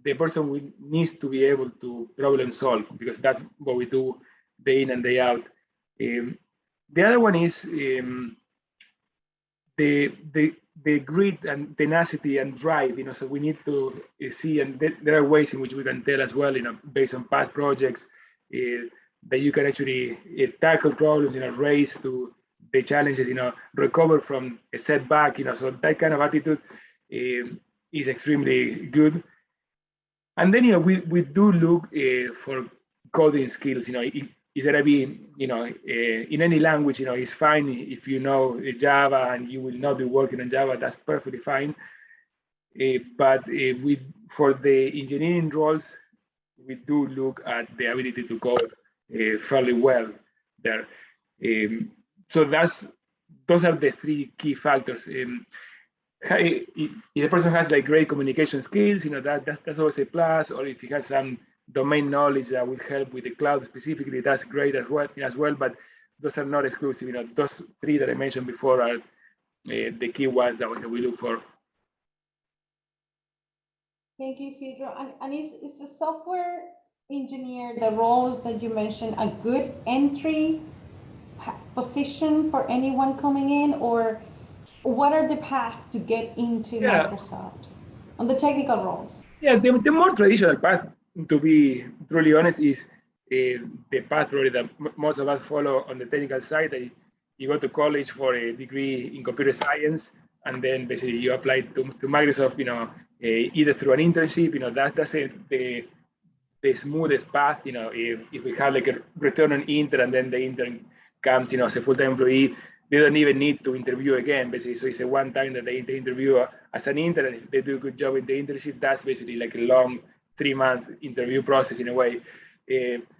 The person needs to be able to problem solve, because that's what we do day in and day out. The other one is the grit and tenacity and drive, so we need to see, and there are ways in which we can tell as well, based on past projects, that you can actually tackle problems, raise to the challenges, recover from a setback, so that kind of attitude is extremely good. And then, we do look for coding skills, it's gonna be, in any language, it's fine if you know Java and you will not be working on Java, that's perfectly fine. But for the engineering roles, we do look at the ability to code fairly well there. So those are the three key factors. If a person has great communication skills, that's always a plus, or if he has some domain knowledge that will help with the cloud specifically, that's great as well, but those are not exclusive. Those three that I mentioned before are the key ones that we look for. Thank you, Isidro. And is the software engineer, the roles that you mentioned, a good entry position for anyone coming in, or what are the paths to get into Microsoft on the technical roles? Yeah, the more traditional path, to be truly honest, is the path probably that most of us follow on the technical side. That you go to college for a degree in computer science, and then basically you apply to Microsoft, either through an internship. That's the smoothest path. If we have a return on intern, and then the intern comes, as a full-time employee, they don't even need to interview again, basically. So it's a one time that they interview as an intern, and if they do a good job in the internship, that's basically a long 3-month interview process in a way.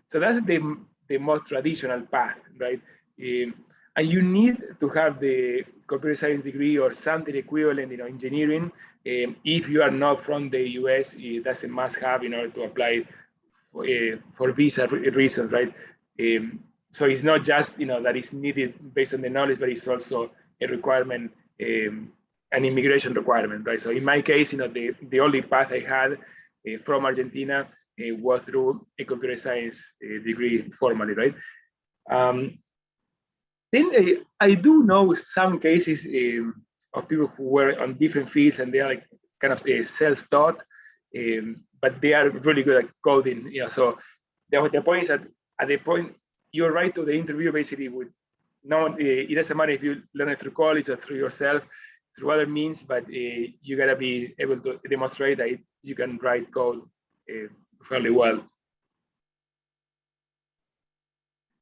So that's the most traditional path, right? And you need to have the computer science degree or something equivalent, engineering. If you are not from the US, that's a must-have in order to apply for visa reasons, right? So it's not just that is needed based on the knowledge, but it's also a requirement, an immigration requirement, right? So in my case, the only path I had from Argentina was through a computer science degree formally, right? Then I do know some cases of people who were on different fields, and they are kind of self-taught, but they are really good at coding. So the point is that at the point you arrive to the interview, basically with it doesn't matter if you learn it through college or through yourself, through other means, but you gotta be able to demonstrate that you can write code fairly well.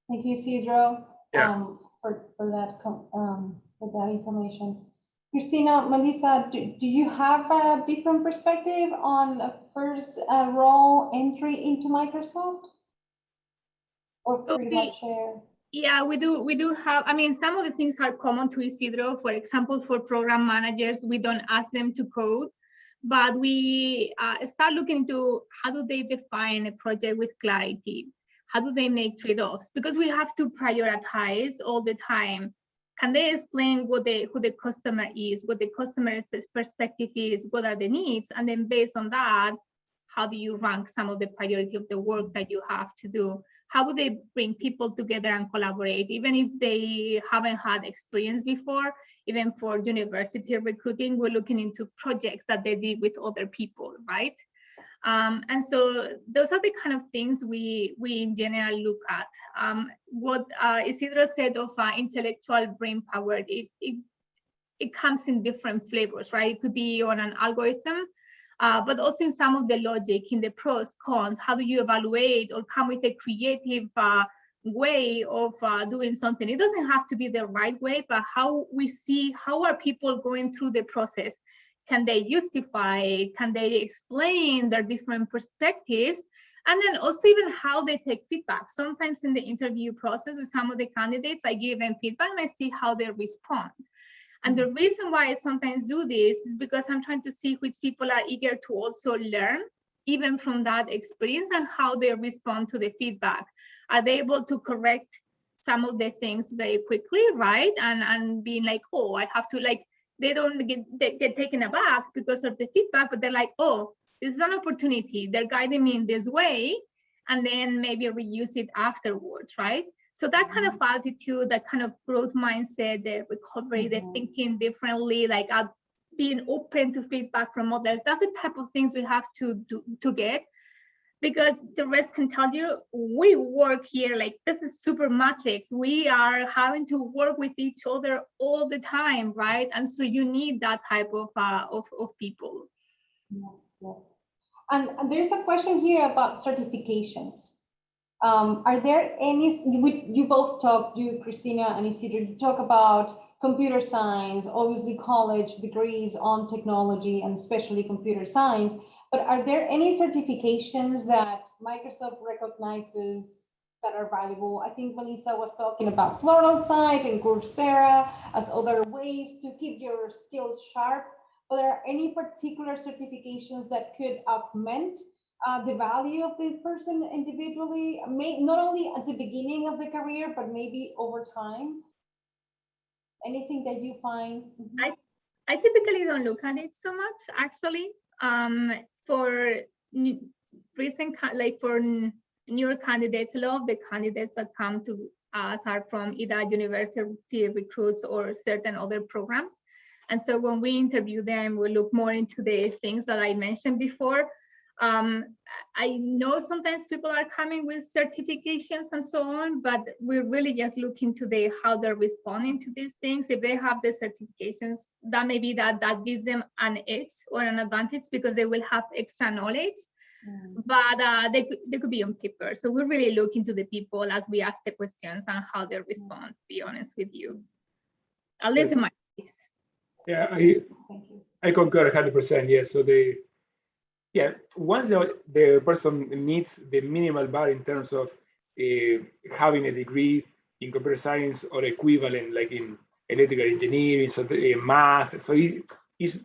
Thank you, Isidro, Yeah. for that information. Christina, Melissa, do you have a different perspective on a first role entry into Microsoft? Or pretty much share? Yeah, we do have, some of the things are common to Isidro. For example, for program managers, we don't ask them to code, but we start looking into how do they define a project with clarity? How do they make trade-offs? Because we have to prioritize all the time. Can they explain who the customer is, what the customer perspective is, what are the needs? And then based on that, how do you rank some of the priority of the work that you have to do? How would they bring people together and collaborate, even if they haven't had experience before? Even for university recruiting, we're looking into projects that they did with other people, right? And so those are the kind of things we in general look at. What Isidro said of intellectual brain power, it comes in different flavors, right? It could be on an algorithm. but also in some of the logic, in the pros, cons, how do you evaluate or come with a creative way of doing something? It doesn't have to be the right way, but how we see, how are people going through the process? Can they justify? Can they explain their different perspectives? And then also even how they take feedback. Sometimes in the interview process with some of the candidates, I give them feedback and I see how they respond. And the reason why I sometimes do this is because I'm trying to see which people are eager to also learn, even from that experience, and how they respond to the feedback. Are they able to correct some of the things very quickly, right? And being like, oh, I have to, like, they don't get taken aback because of the feedback, but they're like, oh, this is an opportunity. They're guiding me in this way, and then maybe reuse it afterwards, right? So that kind of attitude, that kind of growth mindset, the recovery, the thinking differently, like being open to feedback from others, that's the type of things we have to do to get. Because the rest can tell you, we work here, like this is super matrix. We are having to work with each other all the time, right? And so you need that type of people. Yeah. And there's a question here about certifications. Are there any, you both talk, you, Christina and Isidro, you talk about computer science, obviously college degrees on technology and especially computer science, but are there any certifications that Microsoft recognizes that are valuable? I think Melissa was talking about Pluralsight and Coursera as other ways to keep your skills sharp. But are there any particular certifications that could augment the value of the person individually, not only at the beginning of the career, but maybe over time? Anything that you find? I typically don't look at it so much, actually. For recent, like for newer candidates, a lot of the candidates that come to us are from either university recruits or certain other programs. And so when we interview them, we look more into the things that I mentioned before. I know sometimes people are coming with certifications and so on, but we're really just looking to how they're responding to these things. If they have the certifications, that maybe that gives them an edge or an advantage because they will have extra knowledge. But they could be on paper. So we're really looking to the people as we ask the questions and how they respond, to be honest with you. At least in my case. Yeah, I concur 100%. Yes. So once the person meets the minimal bar in terms of having a degree in computer science or equivalent, like in electrical engineering, so math, so it's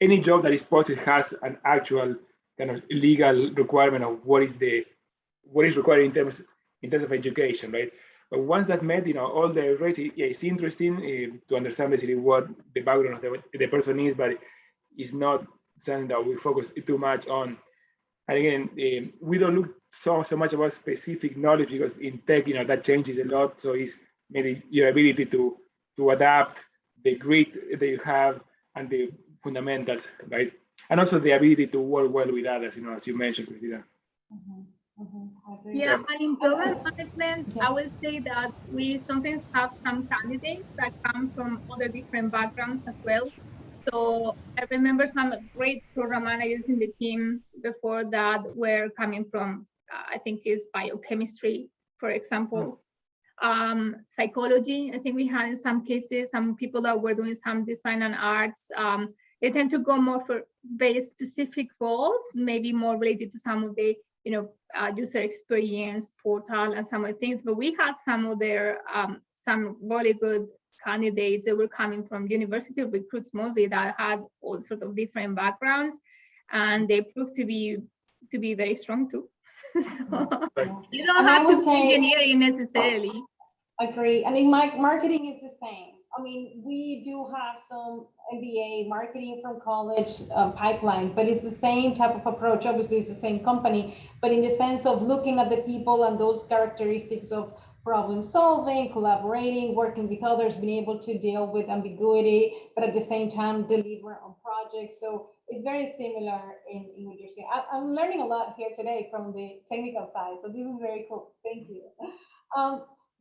any job that is posted has an actual kind of legal requirement of what is required in terms of education, right? But once that's met, all the rest, it's interesting to understand basically what the background of the person is, but it's not something that we focus too much on. And again, we don't look so much about specific knowledge because in tech, that changes a lot. So it's maybe your ability to adapt, the grit that you have, and the fundamentals, right? And also the ability to work well with others, as you mentioned, Christina. Yeah, and in program management, I would say that we sometimes have some candidates that come from other different backgrounds as well. So I remember some great program managers in the team before that were coming from, I think is biochemistry, for example. Psychology, I think we had in some cases, some people that were doing some design and arts. They tend to go more for very specific roles, maybe more related to some of the user experience portal and some of the things, but we had some of their some really good candidates that were coming from university recruits mostly that had all sorts of different backgrounds, and they proved to be very strong too. So you don't have to do engineering necessarily. Agree. And in marketing is the same. I mean, we do have some MBA marketing from college pipeline, but it's the same type of approach. Obviously, it's the same company, but in the sense of looking at the people and those characteristics of problem solving, collaborating, working with others, being able to deal with ambiguity, but at the same time deliver on projects. So it's very similar in what you're saying. I'm learning a lot here today from the technical side. So this is very cool. Thank you.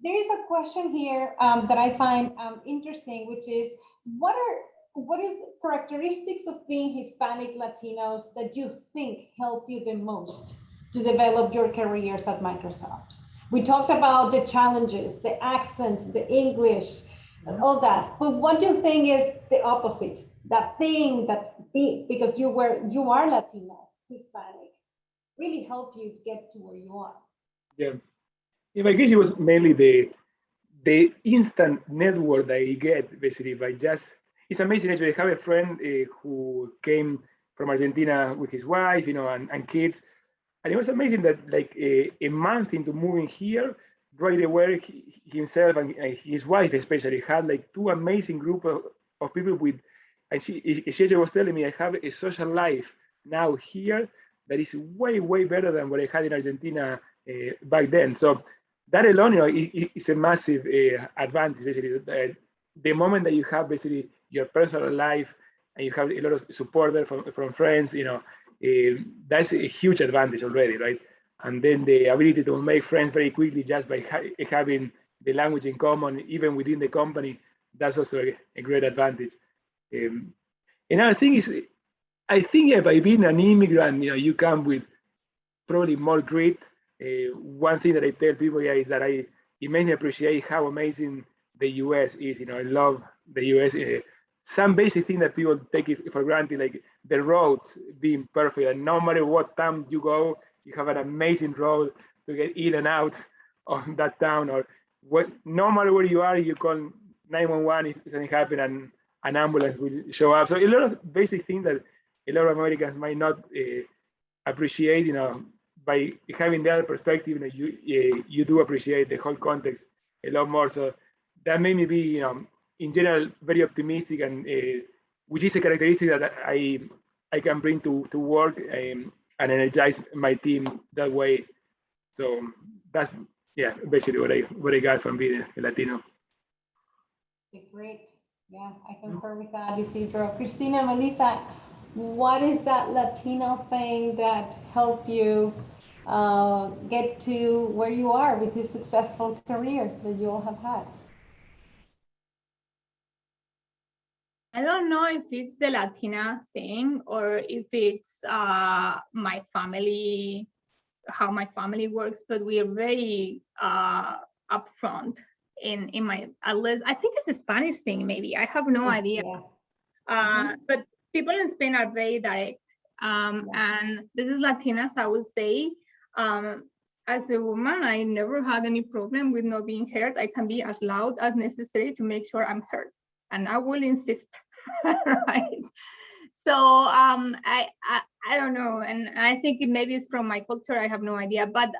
There is a question here that I find interesting, which is, what are what is characteristics of being Hispanic Latinos that you think help you the most to develop your careers at Microsoft? We talked about the challenges, the accent, the English, all that. But what do you think is the opposite? That thing that because you are Latino, Hispanic, really helped you get to where you are? Yeah. In my case, it was mainly the instant network that you get basically by just, it's amazing. Actually, I have a friend who came from Argentina with his wife, and kids. And it was amazing that like a month into moving here, right away, himself and his wife especially had like two amazing group of people with, and she was telling me, I have a social life now here that is way, way better than what I had in Argentina back then. So that alone, is a massive advantage. Basically, the moment that you have basically your personal life and you have a lot of support there from friends, that's a huge advantage already, right? And then the ability to make friends very quickly just by having the language in common, even within the company, that's also a great advantage. Another thing is, I think by being an immigrant, you come with probably more grit. One thing that I tell people is that it makes me appreciate how amazing the US is. I love the US. Some basic thing that people take it for granted, like the roads being perfect, and no matter what town you go, you have an amazing road to get in and out of that town, or no matter where you are, you call 911 if something happens, and an ambulance will show up. So a lot of basic things that a lot of Americans might not appreciate, by having the other perspective, you do appreciate the whole context a lot more. So that made me be, in general, very optimistic, and which is a characteristic that I can bring to work and energize my team that way. So that's basically what I got from being a Latino. Okay, great. Yeah, I concur with that, Isidro. Christina, Melissa, what is that Latino thing that helped you get to where you are with this successful career that you all have had? I don't know if it's the Latina thing or if it's my family, how my family works, but we are very upfront in my, at least, I think it's a Spanish thing, maybe. I have no idea. Yeah. But people in Spain are very direct. And this is Latinas, I would say. As a woman, I never had any problem with not being heard. I can be as loud as necessary to make sure I'm heard. And I will insist, right? So I don't know, and I think maybe it's from my culture. I have no idea, but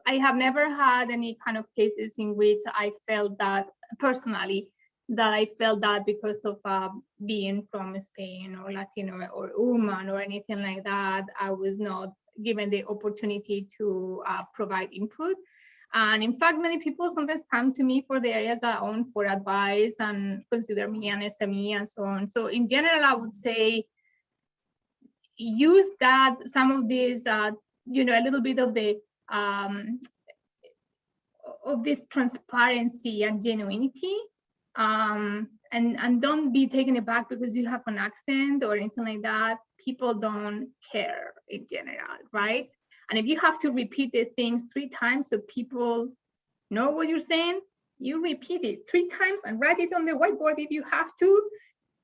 I have never had any kind of cases in which I felt that personally, that I felt that because of being from Spain or Latino or woman or anything like that, I was not given the opportunity to provide input. And in fact, many people sometimes come to me for the areas that I own for advice and consider me an SME and so on. So in general, I would say use that, some of these, a little bit of the of this transparency and genuinity, and don't be taken aback because you have an accent or anything like that. People don't care in general, right? And if you have to repeat the things 3 times so people know what you're saying, you repeat it 3 times and write it on the whiteboard if you have to,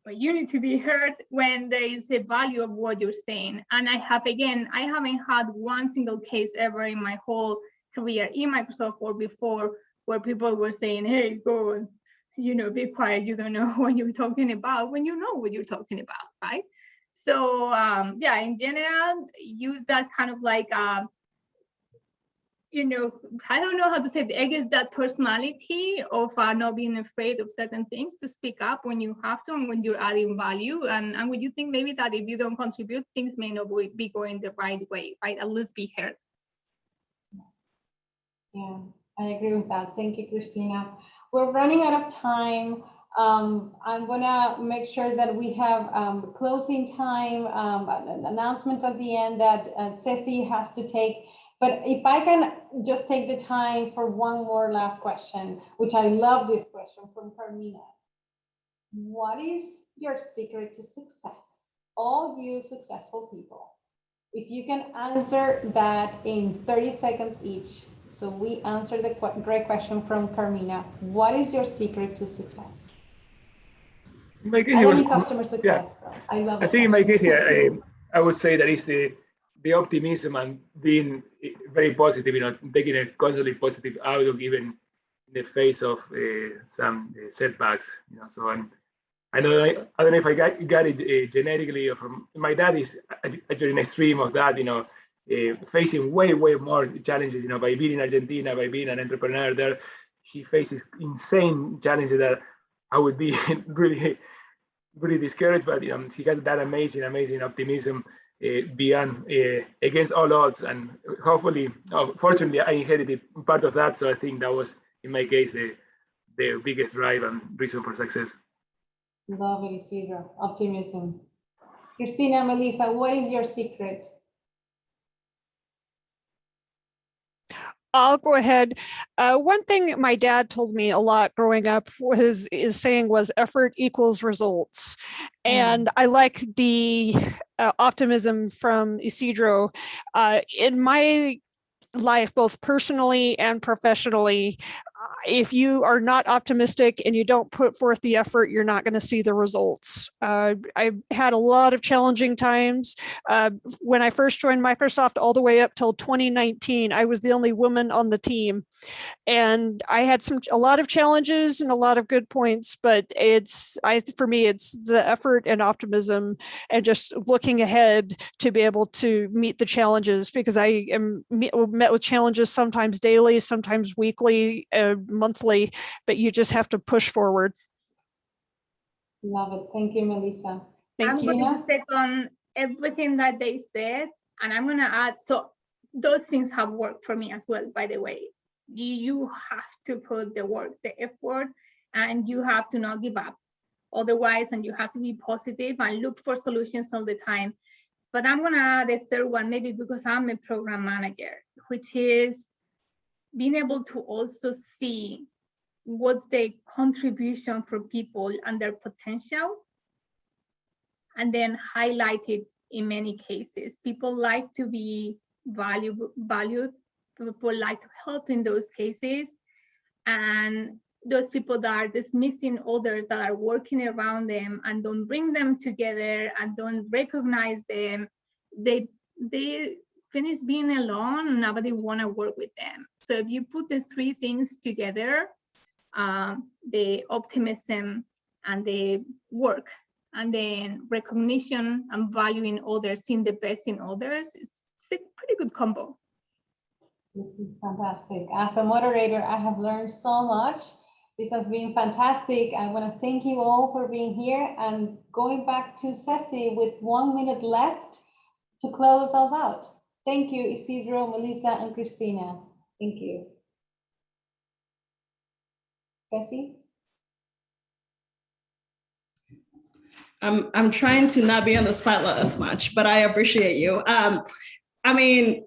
but you need to be heard when there is a value of what you're saying. And I haven't had one single case ever in my whole career in Microsoft or before where people were saying, hey, go and, be quiet, you don't know what you're talking about, when you know what you're talking about, right? So in general, use that kind of like, I don't know how to say it. I guess that personality of not being afraid of certain things, to speak up when you have to and when you're adding value. And when you think maybe that if you don't contribute, things may not be going the right way, right? At least be heard. Yeah, I agree with that. Thank you, Christina. We're running out of time. I'm gonna make sure that we have closing time, announcements at the end that Ceci has to take. But if I can just take the time for one more last question, which I love this question from Carmina. What is your secret to success? All you successful people. If you can answer that in 30 seconds each. So we answered the great question from Carmina. What is your secret to success? In my case, it was customer success. Yeah. So I love it. I think in my case, I would say that it's the optimism and being very positive, taking a constantly positive outlook, even in the face of some setbacks. So I don't know if I got it genetically or from my dad is actually an extreme of that. Facing way more challenges. By being in Argentina, by being an entrepreneur there, he faces insane challenges that I would be really discouraged. But he got that amazing optimism beyond against all odds, and fortunately, I inherited part of that. So I think that was, in my case, the biggest drive and reason for success. Love it, Isidro. Optimism. Cristina, Melissa, what is your secret? I'll go ahead. One thing my dad told me a lot growing up was effort equals results. And I like the optimism from Isidro. In my life, both personally and professionally, if you are not optimistic and you don't put forth the effort, you're not going to see the results. I've had a lot of challenging times. When I first joined Microsoft all the way up till 2019, I was the only woman on the team. And I had a lot of challenges and a lot of good points, but for me, it's the effort and optimism and just looking ahead to be able to meet the challenges, because I am met with challenges sometimes daily, sometimes weekly, monthly, but you just have to push forward. Love it. Thank you, Melissa. I'm going to second everything that they said, and I'm going to add, so those things have worked for me as well, by the way. You have to put the work, the effort, and you have to not give up. Otherwise, and you have to be positive and look for solutions all the time. But I'm going to add a third one, maybe because I'm a program manager, which is being able to also see what's the contribution for people and their potential, and then highlight it in many cases. People like to be valued. People like to help in those cases. And those people that are dismissing others that are working around them and don't bring them together and don't recognize them, they finish being alone and nobody want to work with them. So if you put the three things together, the optimism and the work, and then recognition and valuing others, seeing the best in others, it's a pretty good combo. This is fantastic. As a moderator, I have learned so much. This has been fantastic. I want to thank you all for being here, and going back to Ceci with 1 minute left to close us out. Thank you, Isidro, Melissa, and Cristina. Thank you. Ceci? I'm trying to not be on the spotlight as much, but I appreciate you. I mean,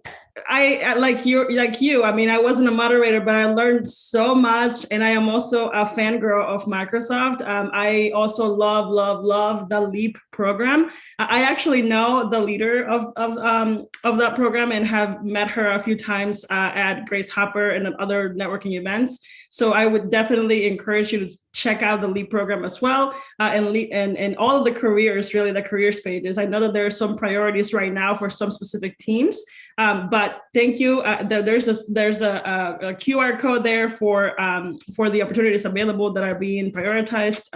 I like you. I mean, I wasn't a moderator, but I learned so much, and I am also a fangirl of Microsoft. I also love the LEAP program. I actually know the leader of that program and have met her a few times at Grace Hopper and at other networking events. So I would definitely encourage you to check out the LEAP program as well, and all of the careers, really the careers pages. I know that there are some priorities right now for some specific teams, but thank you. There's a QR code there for the opportunities available that are being prioritized.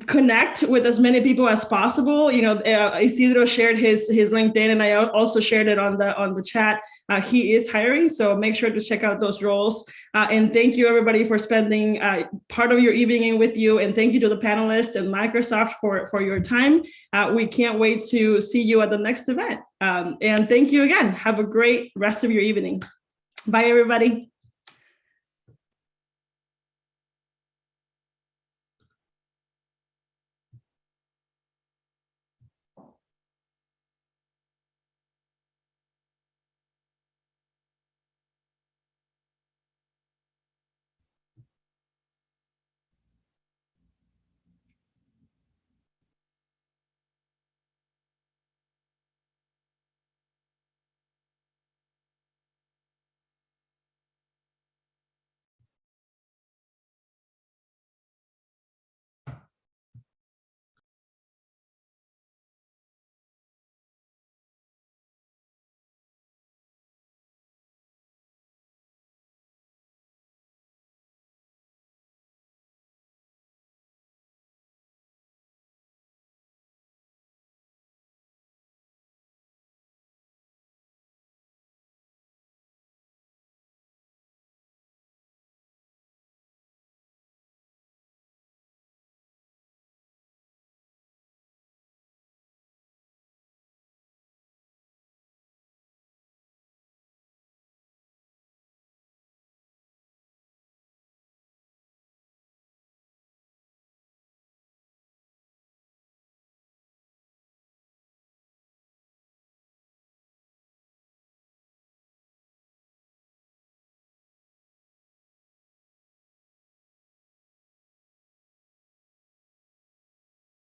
Connect with as many people as possible. Isidro shared his LinkedIn, and I also shared it on the chat. He is hiring, so make sure to check out those roles. And thank you everybody for spending part of your evening with you. And thank you to the panelists and Microsoft for your time. We can't wait to see you at the next event. And thank you again. Have a great rest of your evening. Bye, everybody.